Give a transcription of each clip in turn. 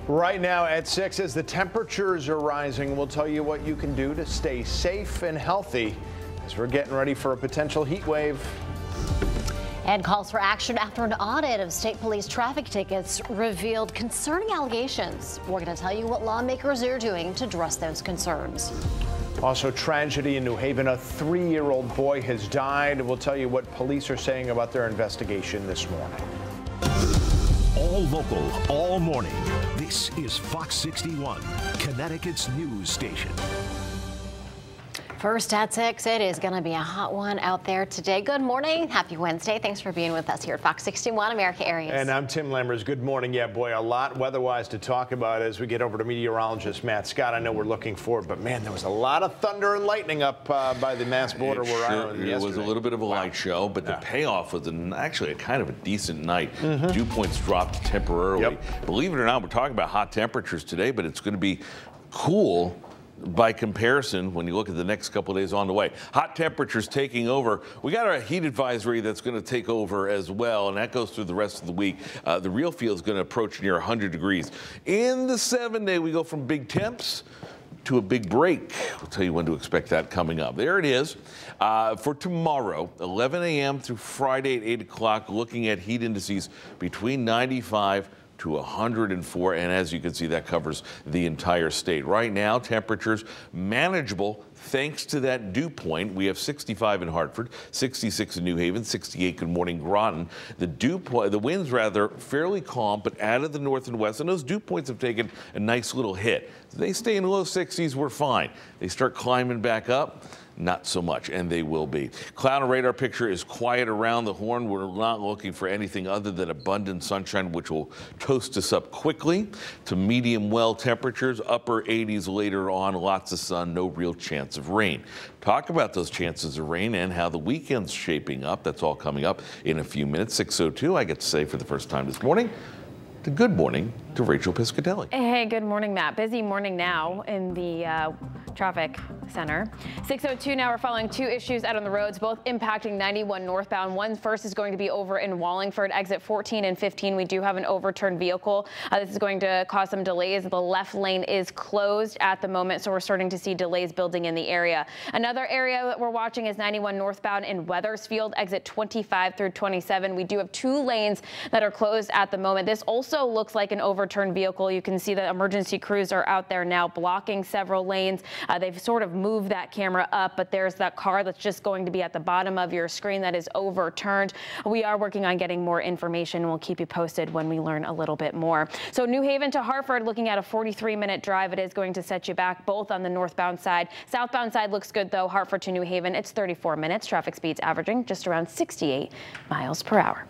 Right now at 6, as the temperatures are rising, we'll tell you what you can do to stay safe and healthy as we're getting ready for a potential heat wave. And calls for action after an audit of state police traffic tickets revealed concerning allegations. We're going to tell you what lawmakers are doing to address those concerns. Also, tragedy in New Haven. A 3-year-old boy has died. We'll tell you what police are saying about their investigation this morning. All local, all morning. This is Fox 61, Connecticut's news station. First at 6, it is going to be a hot one out there today. Good morning. Happy Wednesday. Thanks for being with us here at Fox 61 America Areas. And I'm Tim Lammers. Good morning. Yeah, boy, a lot weather-wise to talk about as we get over to meteorologist Matt Scott. I know we're looking forward, but man, there was a lot of thunder and lightning up by the Mass border where I was yesterday. It was a little bit of a light show, but the payoff was actually a kind of a decent night. Dew points dropped temporarily. Yep. Believe it or not, we're talking about hot temperatures today, but it's going to be cool by comparison when you look at the next couple of days on the way. Hot temperatures taking over. We got a heat advisory that's going to take over as well, and that goes through the rest of the week. The real feel is going to approach near 100 degrees. In the 7-day, we go from big temps to a big break. We'll tell you when to expect that coming up. There it is. For tomorrow, 11 a.m. through Friday at 8 o'clock, looking at heat indices between 95 to 104, and as you can see, that covers the entire state. Right now, temperatures manageable thanks to that dew point. We have 65 in Hartford, 66 in New Haven, 68 Good Morning Groton. The winds rather fairly calm, but out of the north and west, and those dew points have taken a nice little hit. They stay in the low 60s, we're fine. They start climbing back up, not so much, and they will be. Cloud and radar picture is quiet around the horn. We're not looking for anything other than abundant sunshine, which will toast us up quickly to medium well temperatures, upper 80s later on, lots of sun, no real chance of rain. Talk about those chances of rain and how the weekend's shaping up. That's all coming up in a few minutes. 6:02, I get to say for the first time this morning, good morning to Rachel Piscatelli. Hey, good morning, Matt. Busy morning now in the traffic center. 6:02 now. We're following 2 issues out on the roads, both impacting 91 northbound. One first is going to be over in Wallingford, exit 14 and 15. We do have an overturned vehicle. This is going to cause some delays. The left lane is closed at the moment, so we're starting to see delays building in the area. Another area that we're watching is 91 northbound in Wethersfield, exit 25 through 27. We do have 2 lanes that are closed at the moment. This also looks like an overturned vehicle. You can see the emergency crews are out there now blocking several lanes. They've sort of moved that camera up, but there's that car that's just going to be at the bottom of your screen that is overturned. We are working on getting more information. We'll keep you posted when we learn a little bit more. So New Haven to Hartford, looking at a 43-minute drive. It is going to set you back both on the northbound side. Southbound side looks good, though. Hartford to New Haven, it's 34 minutes. Traffic speeds averaging just around 68 miles per hour.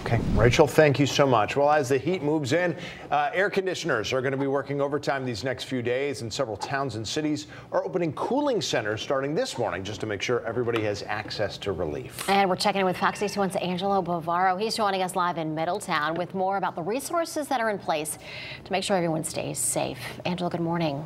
Okay, Rachel, thank you so much. Well, as the heat moves in, air conditioners are going to be working overtime these next few days, and several towns and cities are opening cooling centers starting this morning just to make sure everybody has access to relief. And we're checking in with Fox 61's Angelo Bavaro. He's joining us live in Middletown with more about the resources that are in place to make sure everyone stays safe. Angelo, good morning.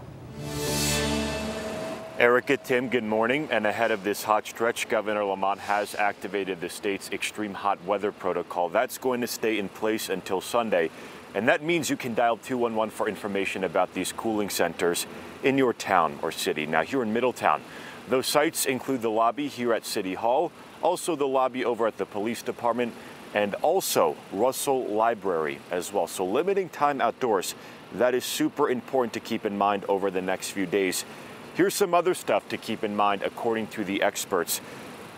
Erica, Tim, good morning. And ahead of this hot stretch, Governor Lamont has activated the state's extreme hot weather protocol. That's going to stay in place until Sunday. And that means you can dial 211 for information about these cooling centers in your town or city. Now, here in Middletown, those sites include the lobby here at City Hall, also the lobby over at the police department, and also Russell Library as well. So limiting time outdoors, that is super important to keep in mind over the next few days. Here's some other stuff to keep in mind according to the experts.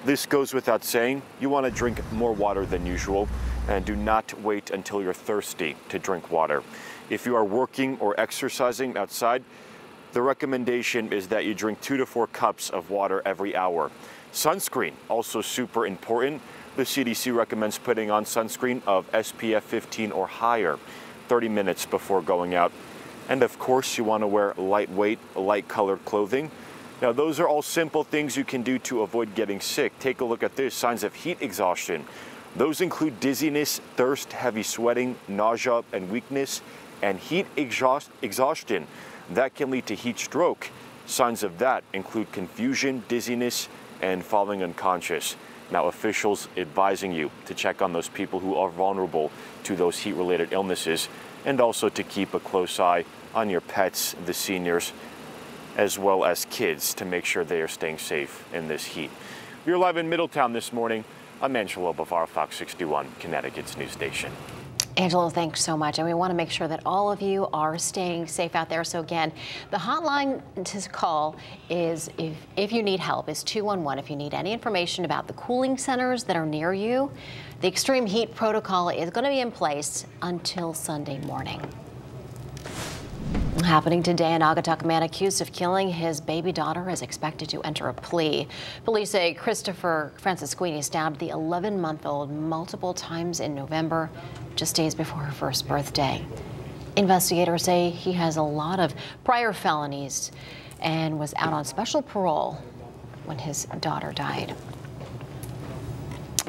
This goes without saying, you want to drink more water than usual, and do not wait until you're thirsty to drink water. If you are working or exercising outside, the recommendation is that you drink 2 to 4 cups of water every hour. Sunscreen, also super important. The CDC recommends putting on sunscreen of SPF 15 or higher 30 minutes before going out. And of course, you want to wear lightweight, light-colored clothing. Now, those are all simple things you can do to avoid getting sick. Take a look at this, signs of heat exhaustion. Those include dizziness, thirst, heavy sweating, nausea and weakness, and heat exhaustion. That can lead to heat stroke. Signs of that include confusion, dizziness, and falling unconscious. Now, officials advising you to check on those people who are vulnerable to those heat-related illnesses. and also to keep a close eye on your pets, the seniors, as well as kids, to make sure they are staying safe in this heat. We're live in Middletown this morning. I'm Angelo Bavar, Fox 61, Connecticut's news station. Angelo, thanks so much. And we want to make sure that all of you are staying safe out there. So again, the hotline to call is, if you need help, is 211. If you need any information about the cooling centers that are near you, the extreme heat protocol is going to be in place until Sunday morning. Happening today, an Naugatuck man accused of killing his baby daughter is expected to enter a plea. Police say Christopher Francisquini stabbed the 11-month-old multiple times in November, just days before her first birthday. Investigators say he has a lot of prior felonies and was out on special parole when his daughter died.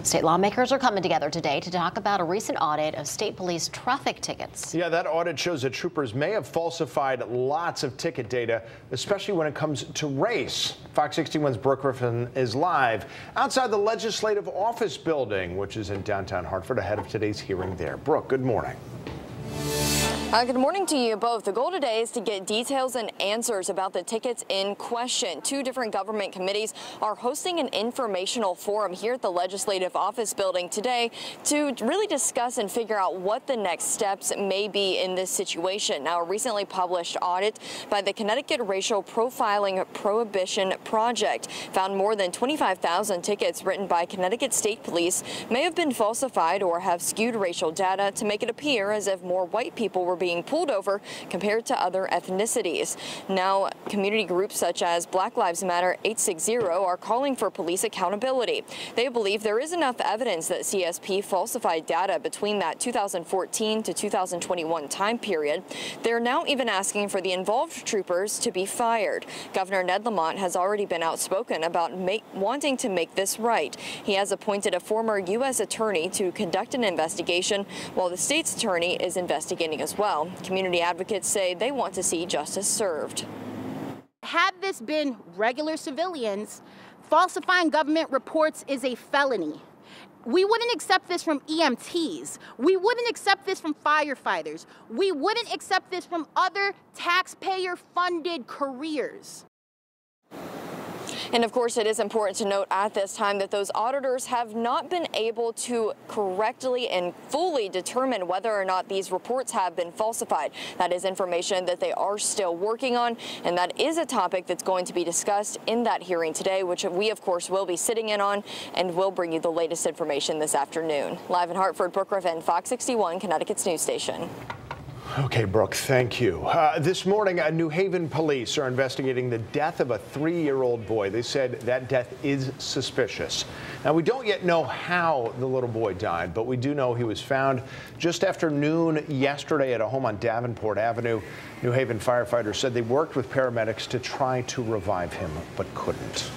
State lawmakers are coming together today to talk about a recent audit of state police traffic tickets. Yeah, that audit shows that troopers may have falsified lots of ticket data, especially when it comes to race. Fox 61's Brooke Griffin is live outside the Legislative Office building, which is in downtown Hartford, ahead of today's hearing there. Brooke, good morning. Good morning to you both. The goal today is to get details and answers about the tickets in question. Two different government committees are hosting an informational forum here at the Legislative Office building today to really discuss and figure out what the next steps may be in this situation. Now, a recently published audit by the Connecticut Racial Profiling Prohibition Project found more than 25,000 tickets written by Connecticut State Police may have been falsified or have skewed racial data to make it appear as if more white people were being pulled over compared to other ethnicities. Now, community groups such as Black Lives Matter 860 are calling for police accountability. They believe there is enough evidence that CSP falsified data between that 2014 to 2021 time period. They're now even asking for the involved troopers to be fired. Governor Ned Lamont has already been outspoken about wanting to make this right. He has appointed a former U.S. attorney to conduct an investigation, while the state's attorney is investigating as well. Community advocates say they want to see justice served. Had this been regular civilians, falsifying government reports is a felony. We wouldn't accept this from EMTs. We wouldn't accept this from firefighters. We wouldn't accept this from other taxpayer-funded careers. And of course, it is important to note at this time that those auditors have not been able to correctly and fully determine whether or not these reports have been falsified. That is information that they are still working on, and that is a topic that's going to be discussed in that hearing today, which we, of course, will be sitting in on, and will bring you the latest information this afternoon. Live in Hartford, Brooke Griffin, Fox 61, Connecticut's news station. Okay, Brooke, thank you. This morning, New Haven police are investigating the death of a 3-year-old boy. They said that death is suspicious. Now, we don't yet know how the little boy died, but we do know he was found just after noon yesterday at a home on Davenport Avenue. New Haven firefighters said they worked with paramedics to try to revive him, but couldn't.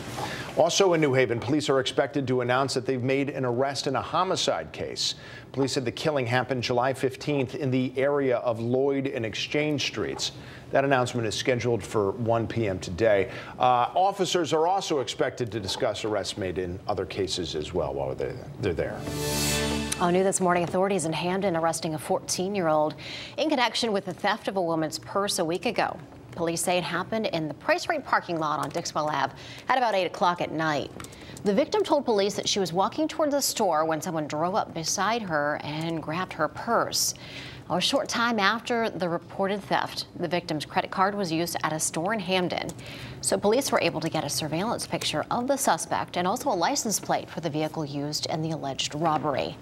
Also in New Haven, police are expected to announce that they've made an arrest in a homicide case. Police said the killing happened July 15th in the area of Lloyd and Exchange Streets. That announcement is scheduled for 1 p.m. today. Officers are also expected to discuss arrests made in other cases as well while they're there. New this morning, authorities in Hamden arresting a 14-year-old in connection with the theft of a woman's purse a week ago. Police say it happened in the Price Right parking lot on Dixwell Ave at about 8 o'clock at night. The victim told police that she was walking towards the store when someone drove up beside her and grabbed her purse. A short time after the reported theft, the victim's credit card was used at a store in Hamden. So police were able to get a surveillance picture of the suspect and also a license plate for the vehicle used in the alleged robbery.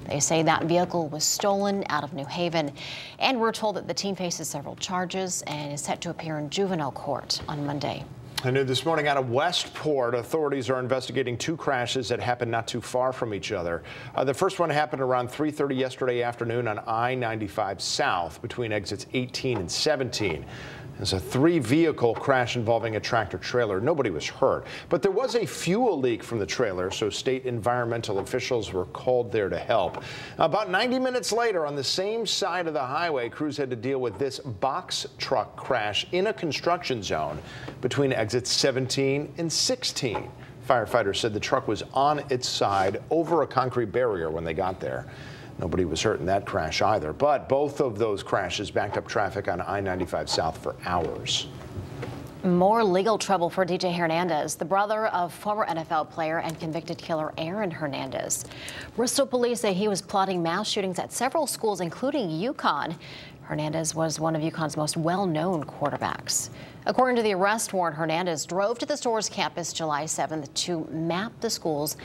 They say that vehicle was stolen out of New Haven, and we're told that the teen faces several charges and is set to appear in juvenile court on Monday. And this morning out of Westport, authorities are investigating 2 crashes that happened not too far from each other. The first one happened around 3:30 yesterday afternoon on I-95 South between exits 18 and 17. There's a 3-vehicle crash involving a tractor trailer. Nobody was hurt, but there was a fuel leak from the trailer, so state environmental officials were called there to help. About 90 minutes later, on the same side of the highway, crews had to deal with this box truck crash in a construction zone between exits 17 and 16. Firefighters said the truck was on its side over a concrete barrier when they got there. Nobody was hurt in that crash either, but both of those crashes backed up traffic on I-95 South for hours. More legal trouble for DJ Hernandez, the brother of former NFL player and convicted killer Aaron Hernandez. Bristol police say he was plotting mass shootings at several schools, including UConn. Hernandez was one of UConn's most well-known quarterbacks. According to the arrest warrant, Hernandez drove to the store's campus July 7th to map the schools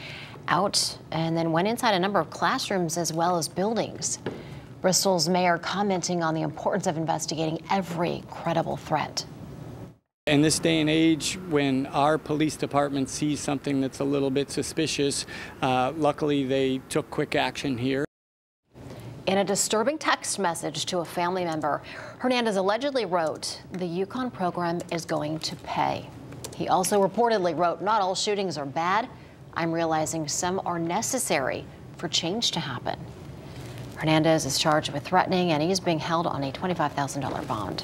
out and then went inside a number of classrooms as well as buildings. Bristol's mayor commenting on the importance of investigating every credible threat. In this day and age, when our police department sees something that's a little bit suspicious, luckily they took quick action here. In a disturbing text message to a family member, Hernandez allegedly wrote, "The UConn program is going to pay." He also reportedly wrote, "Not all shootings are bad. I'm realizing some are necessary for change to happen." Hernandez is charged with threatening, and he's being held on a $25,000 bond.